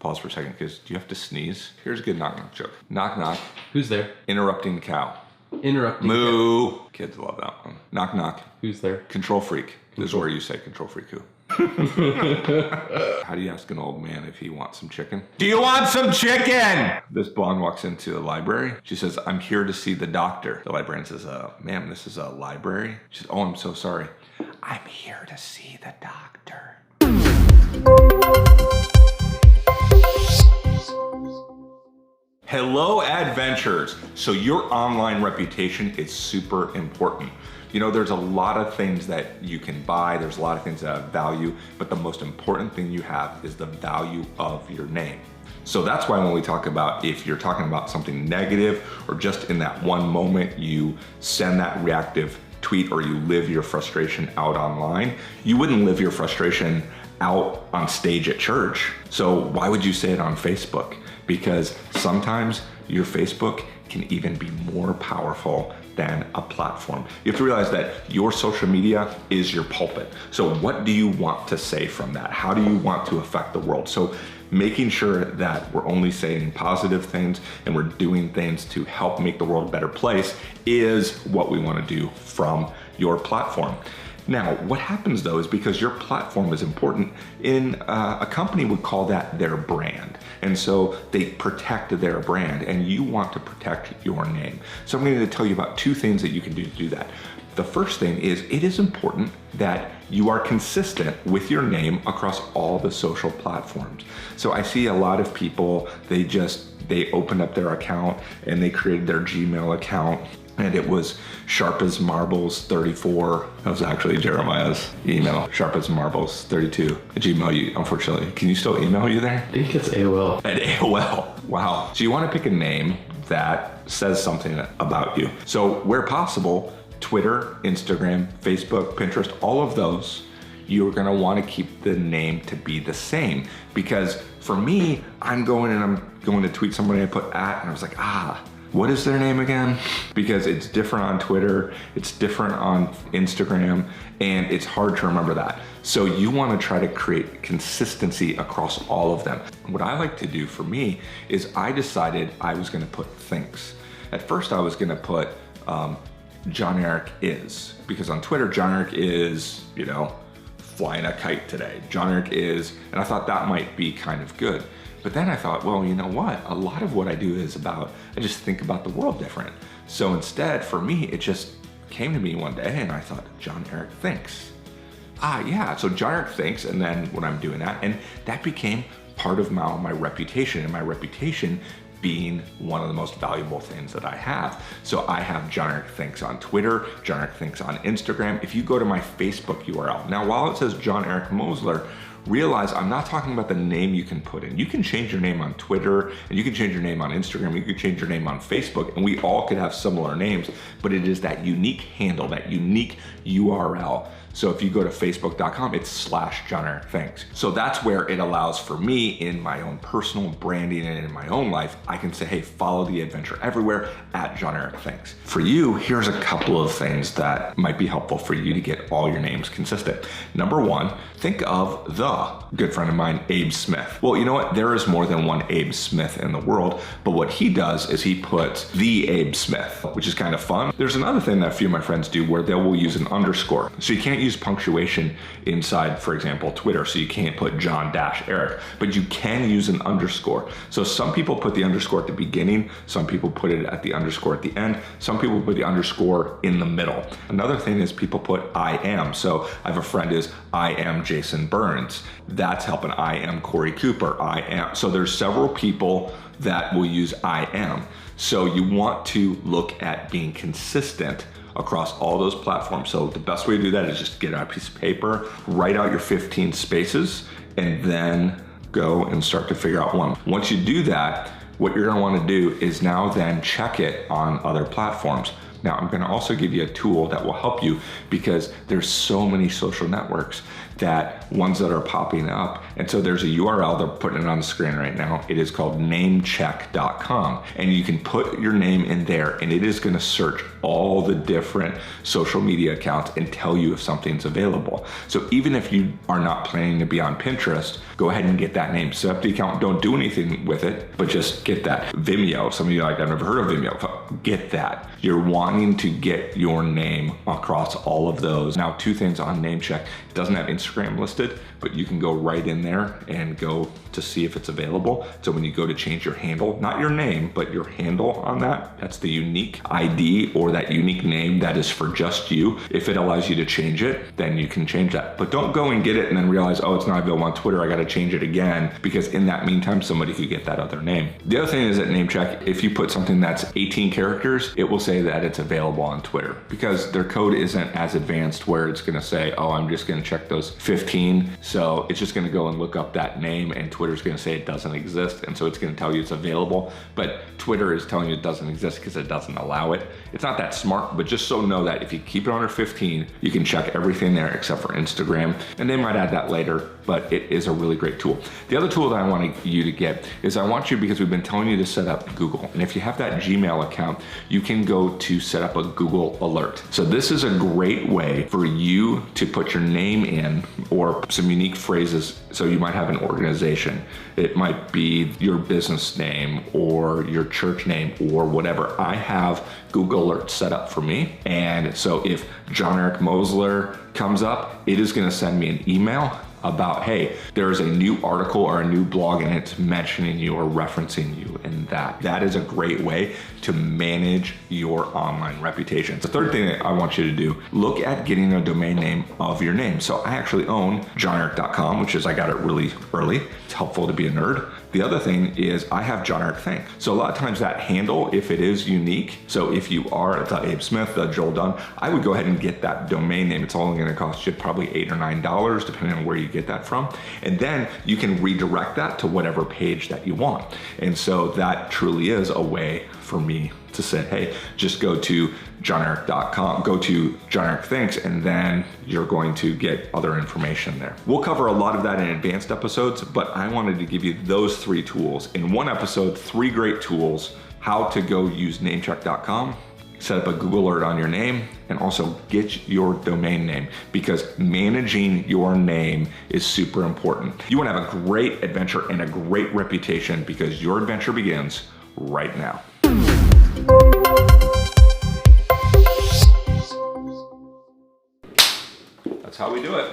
pause for a second because do you have to sneeze? Here's a good knock knock joke. Knock knock. Who's there? Interrupting cow. Interrupting. Moo. Kids love that one. Knock knock. Who's there? Control freak. This is where you say control freak who. How do you ask an old man if he wants some chicken? Do you want some chicken? This blonde walks into a library. She says, I'm here to see the doctor. The librarian says, ma'am, this is a library? She says, oh, I'm so sorry. I'm here to see the doctor. Hello, adventurers. So your online reputation is super important. You know, there's a lot of things that you can buy. There's a lot of things that have value, but the most important thing you have is the value of your name. So that's why when we talk about if you're talking about something negative or just in that one moment you send that reactive tweet or you live your frustration out online, you wouldn't live your frustration out on stage at church. So why would you say it on Facebook? Because sometimes your Facebook can even be more powerful than a platform. You have to realize that your social media is your pulpit. So what do you want to say from that? How do you want to affect the world? So making sure that we're only saying positive things and we're doing things to help make the world a better place is what we want to do from your platform. Now, what happens though is because your platform is important, a company would call that their brand. And so they protect their brand and you want to protect your name. So I'm going to tell you about two things that you can do to do that. The first thing is it is important that you are consistent with your name across all the social platforms. So I see a lot of people, they opened up their account and they created their Gmail account and it was Sharp as Marbles 34. That was actually Jeremiah's email. Sharp as Marbles 32 at Gmail. Unfortunately, can you still email you there? I think it's AOL. At AOL. Wow. So you want to pick a name that says something about you. So where possible, Twitter, Instagram, Facebook, Pinterest, all of those, you're going to want to keep the name to be the same. Because for me, I'm going to tweet somebody, I put at, and I was like, what is their name again? Because it's different on Twitter, it's different on Instagram, and it's hard to remember that. So you want to try to create consistency across all of them. What I like to do for me is I decided I was going to put things. At first I was going to put John Eric is, because on Twitter, John Eric is, flying a kite today. John Eric is, and I thought that might be kind of good. But then I thought, well, you know what? A lot of what I do is I just think about the world different. So instead, for me, it just came to me one day and I thought, John Eric thinks. Yeah, so John Eric thinks, and then when I'm doing that, and that became part of my reputation, and my reputation being one of the most valuable things that I have. So I have John Eric Thinks on Twitter, John Eric Thinks on Instagram. If you go to my Facebook URL, now while it says John Eric Mosler, realize I'm not talking about the name you can put in. You can change your name on Twitter, and you can change your name on Instagram, you can change your name on Facebook, and we all could have similar names, but it is that unique handle, that unique URL. So if you go to facebook.com, it's /John Eric Thinks. So that's where it allows for me in my own personal branding and in my own life, I can say, hey, follow the adventure everywhere at John Eric Thinks. For you, here's a couple of things that might be helpful for you to get all your names consistent. Number one, think of the good friend of mine, Abe Smith. Well, you know what? There is more than one Abe Smith in the world, but what he does is he puts the Abe Smith, which is kind of fun. There's another thing that a few of my friends do where they will use an underscore. So you can't use punctuation inside, for example, Twitter, so you can't put John-Eric, but you can use an underscore. So some people put the underscore at the beginning, some people put it at the underscore at the end, some people put the underscore in the middle. Another thing is people put I am. So I have a friend is I am Jason Burns. That's helping. I am Corey Cooper. I am. So there's several people that will use I am. So you want to look at being consistent across all those platforms. So the best way to do that is just get out a piece of paper, write out your 15 spaces, and then go and start to figure out one. Once you do that, what you're gonna wanna do is now then check it on other platforms. Now, I'm gonna also give you a tool that will help you because there's so many social networks that ones that are popping up. And so there's a URL, they're putting it on the screen right now. It is called namecheck.com. And you can put your name in there and it is gonna search all the different social media accounts and tell you if something's available. So even if you are not planning to be on Pinterest, go ahead and get that name. Set up the account, don't do anything with it, but just get that. Vimeo, some of you are like, I've never heard of Vimeo. Get that. You're wanting to get your name across all of those. Now, two things on Namecheck. It doesn't have Instagram listed, but you can go right in there and go to see if it's available. So when you go to change your handle, not your name, but your handle on that, that's the unique ID or that unique name that is for just you. If it allows you to change it, then you can change that. But don't go and get it and then realize, oh, it's not available on Twitter, I gotta change it again, because in that meantime, somebody could get that other name. The other thing is at Namecheck, if you put something that's 18 characters, it will say that it's available on Twitter because their code isn't as advanced where it's gonna say, oh, I'm just gonna check those 15. So it's just gonna go and look up that name and Twitter's gonna say it doesn't exist. And so it's gonna tell you it's available, but Twitter is telling you it doesn't exist because it doesn't allow it. It's not that smart, but just so know that if you keep it under 15, you can check everything there except for Instagram. And they might add that later, but it is a really great tool. The other tool that I want you to get is I want you, because we've been telling you to set up Google. And if you have that Gmail account, you can go to set up a Google alert. So this is a great way for you to put your name in or some unique phrases. So you might have an organization. It might be your business name or your church name or whatever. I have Google Alerts set up for me. And so if John Eric Mosler comes up, it is gonna send me an email about, hey, there's a new article or a new blog and it's mentioning you or referencing you in that. That is a great way to manage your online reputation. The third thing that I want you to do, look at getting a domain name of your name. So I actually own johneric.com, which is, I got it really early. It's helpful to be a nerd. The other thing is I have John Eric Think. So a lot of times that handle, if it is unique, so if you are the Abe Smith, the Joel Dunn, I would go ahead and get that domain name. It's only gonna cost you probably $8 or $9, depending on where you get that from. And then you can redirect that to whatever page that you want. And so that truly is a way for me to say, hey, just go to johneric.com, go to John Eric Thinks, and then you're going to get other information there. We'll cover a lot of that in advanced episodes, but I wanted to give you those 3 tools. In one episode, 3 great tools, how to go use namecheck.com, set up a Google alert on your name, and also get your domain name, because managing your name is super important. You wanna have a great adventure and a great reputation, because your adventure begins right now. That's how we do it.